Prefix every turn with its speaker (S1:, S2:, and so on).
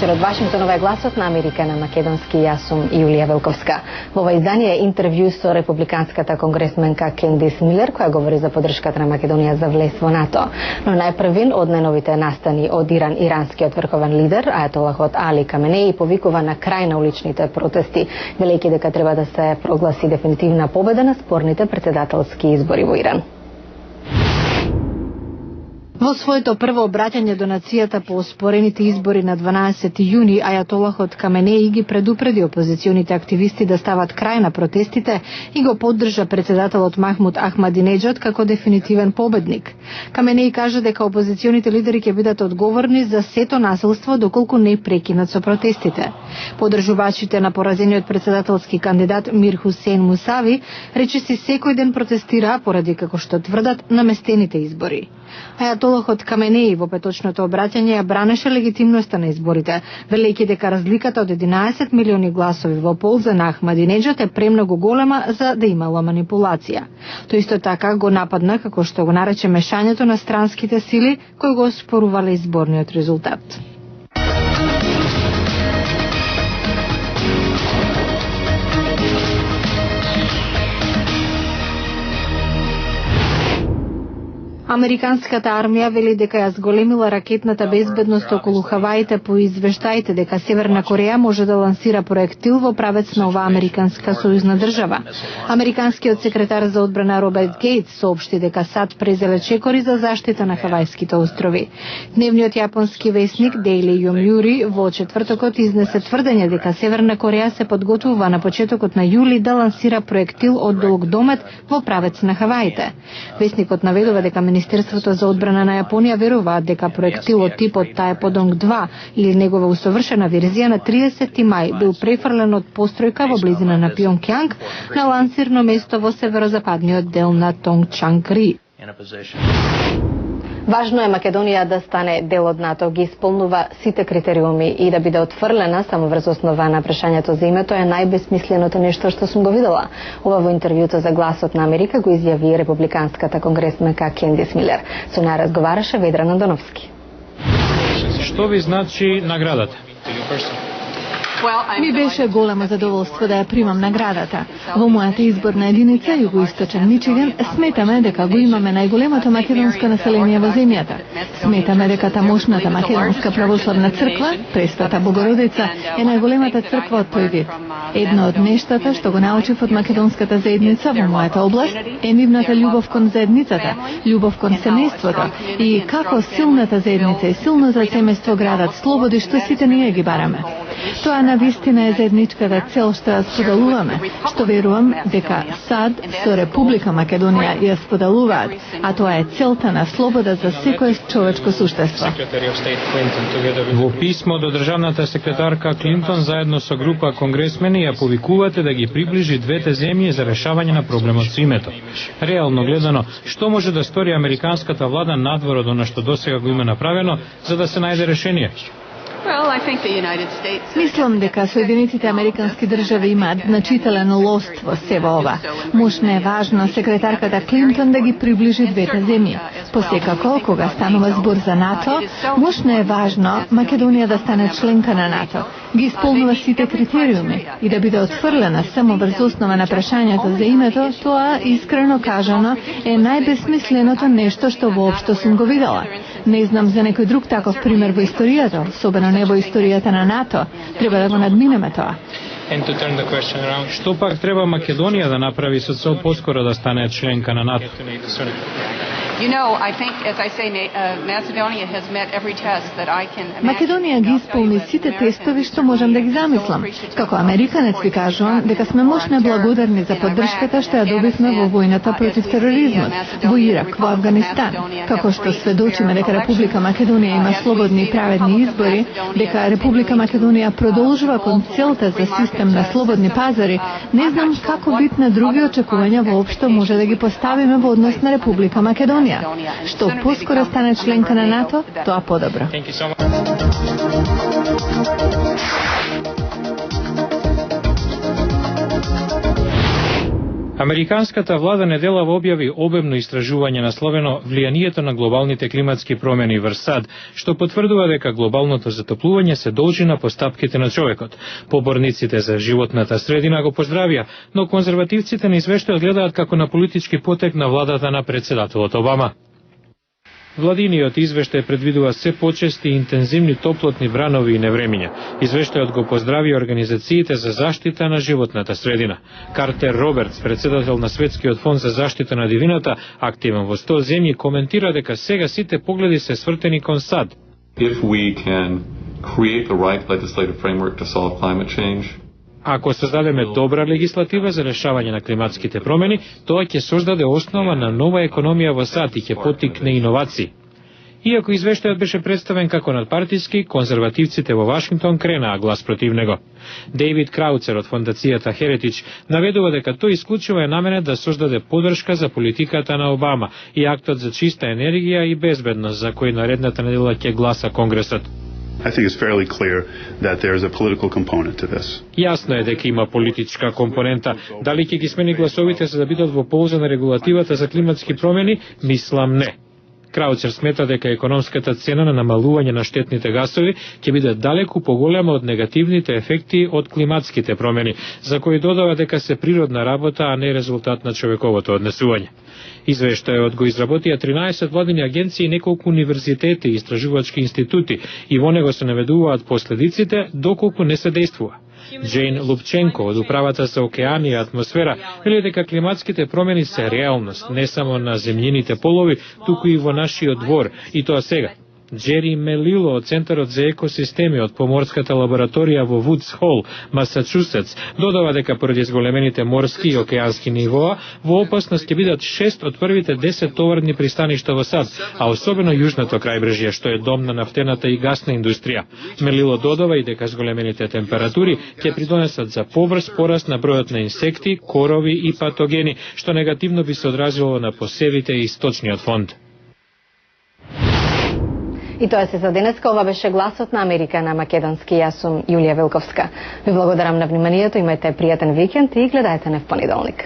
S1: вечер од Вашингтон, ова е гласот на Америка на македонски. Јас сум Јулија Велковска. Во ова издание е интервју со републиканската конгресменка Кендис Милер, која говори за поддршката на Македонија за влез во НАТО. Но најпрвин од најновите настани од Иран, иранскиот врховен лидер, ајатолахот Али Каменеи, повикува на крај на уличните протести, велејќи дека треба да се прогласи дефинитивна победа на спорните претседателски избори во Иран.
S2: Во своето прво обраќање до нацијата по оспорените избори на 12 јуни, ајатолахот Каменеи ги предупреди опозиционите активисти да стават крај на протестите и го поддржа претседателот Махмуд Ахмадинеџад како дефинитивен победник. Каменеи кажа дека опозиционите лидери ќе бидат одговорни за сето насилство доколку не прекинат со протестите. Поддржувачите на поразениот претседателски кандидат Мир Хусейн Мусави речиси секој ден протестираа поради, како што тврдат, наместените избори. Ајатолахот Каменеи во петочното обраќање ја бранеше легитимноста на изборите, велејќи дека разликата од 11 милиони гласови во полза на Ахмадинеџад е премногу голема за да имало манипулација. Тој исто така го нападна, како што го нарече, мешањето на странските сили кои го оспорувале изборниот резултат. Американската армија вели дека ја зголемила ракетната безбедност околу Хаваите по извештаите дека Северна Кореја може да лансира проектил во правец на оваа американска сојузна држава. Американскиот секретар за одбрана Роберт Гейтс соопшти дека САД презеле чекори за заштита на Хавајските острови. Дневниот јапонски весник Daily Yomiuri во четвртокот изнесе тврдење дека Северна Кореја се подготвува на почетокот на јули да лансира проектил од долг домет во правец на Хаваите. Весникот наведува дека Министерството за одбрана на Јапонија веруваат дека проектилот типот Таеподонг 2 или негова усовршена верзија на 30 мај бил префрлен од постројка во близина на Пјонкјанг на лансирно место во северозападниот дел на Тонгчангри.
S1: Важно е Македонија да стане дел од НАТО, ги исполнува сите критериуми и да биде отфрлена само врз основа на прашањето за името е најбесмисленото нешто што сум го видела. Ова во интервјуто за Гласот на Америка го изјави републиканската конгресменка Кендис Милер. Со неја разговараше Ведран Андоновски.
S3: Што ви значи наградата?
S2: Ми беше големо задоволство да ја примам наградата. Во мојата изборна единица, Југоисточен Мичиган, сметаме дека го имаме најголемото македонско население во земјата. Сметаме дека тамошната македонска православна црква, Пресвета Богородица, е најголемата црква од тој вид. Едно од нештата што го научив од македонската заедница во мојата област е нивната љубов кон заедницата, љубов кон семејството и како силната заедница и силното семејство градат слободи што сите ние ги бараме. Тоа навистина е заедничката цел што ја споделуваме, што верувам дека САД со Република Македонија ја споделуваат, а тоа е целта на слобода за секое човечко суштество.
S3: Во писмо до државната секретарка Клинтон заедно со група конгресмени ја повикувате да ги приближи двете земји за решавање на проблемот со името. Реално гледано, што може да стори американската влада надвор од она што досега го има направено за да се најде решение?
S2: Мислам дека Соединетите американски држави имаат значителен лост во се во ова. Мушне е важно секретарката Клинтон да ги приближи двете земји. Посекако, кога станува збор за НАТО, мушне е важно Македонија да стане членка на НАТО, ги исполнува сите критериуми и да биде отфрлена само врз основа на прашањето за името, тоа, искрено кажано, е најбесмисленото нешто што воопшто сум го видела. Не знам за некој друг таков пример во историјата, особено не во историјата на НАТО. Треба да го надминеме тоа.
S3: Што пак треба Македонија да направи со цел поскоро да стане членка на НАТО?
S2: Македонија ги исполни сите тестови што можам да ги замислам. Како американец ви кажувам дека сме мощно благодарни за поддршката што ја добивме во војната против тероризмот, во Ирак, во Авганистан. Како што сведочиме дека Република Македонија има слободни и праведни избори, дека Република Македонија продолжува кон целта за систем на слободни пазари, не знам како вид на други очекувања воопшто може да ги поставиме во однос на Република Македонија. Што поскоро стане членка на НАТО, тоа подобро.
S3: Американската влада неделава објави обемно истражување насловено влијанието на глобалните климатски промени врз САД, што потврдува дека глобалното затоплување се должи на постапките на човекот. Поборниците за животната средина го поздравија, но конзервативците на извештајот гледаат како на политички потек на владата на председателот Обама. Владиниот извештај предвидува се почести и интензивни топлотни вранови и невремиња. Извештајот го поздрави организациите за заштита на животната средина. Картер Робертс, председател на Светскиот фонд за заштита на дивината, активен во 100 земји, коментира дека сега сите погледи се свртени кон САД.
S4: If we can create the right legislative framework to solve climate change,
S3: ако создадеме добра легислатива за решавање на климатските промени, тоа ќе создаде основа на нова економија во САД и ќе поттикне иновации. Иако извештајот беше представен како надпартиски, конзервативците во Вашингтон кренаа глас против него. Дейвид Крауцер од фондацијата Heritage наведува дека тој исклучиво е наменет да создаде поддршка за политиката на Обама и актот за чиста енергија и безбедност за кој наредната недела ќе гласа Конгресот.
S5: I think it's fairly clear that there is a political component to this.
S3: Јасно е дека има политичка компонента. Дали ќе ги смени гласовите за да бидат во полза на регулативата за климатски промени? Мислам не. Крауцер смета дека економската цена на намалување на штетните гасови ќе биде далеку поголема од негативните ефекти од климатските промени, за кои додава дека се природна работа, а не резултат на човековото однесување. Извештајот го изработија 13 владини агенции и неколку универзитети и истражувачки институти и во него се наведуваат последиците доколку не се действува. Джейн Лупченко од Управата за океани и атмосфера вели дека климатските промени се реалност не само на земјините полови, туку и во нашиот двор, и тоа сега. Джери Мелило од Центарот за екосистеми од поморската лабораторија во Вудс Хол, Масачусетс, додава дека поради зголемените морски и океански нивоа, во опасност ќе бидат 6 од првите 10 товарни пристаништа во САД, а особено јужното крајбрежје, што е дом на нафтената и гасна индустрија. Мелило додава и дека зголемените температури ќе придонесат за побрз пораст на бројот на инсекти, корови и патогени, што негативно би се одразило на посевите и сточниот фонд.
S1: И тоа се за денеска. Ова беше гласот на Америка на македонски. Јас сум Јулија Велковска. Ви благодарам на вниманието, имајте пријатен викенд и гледајте не в понеделник.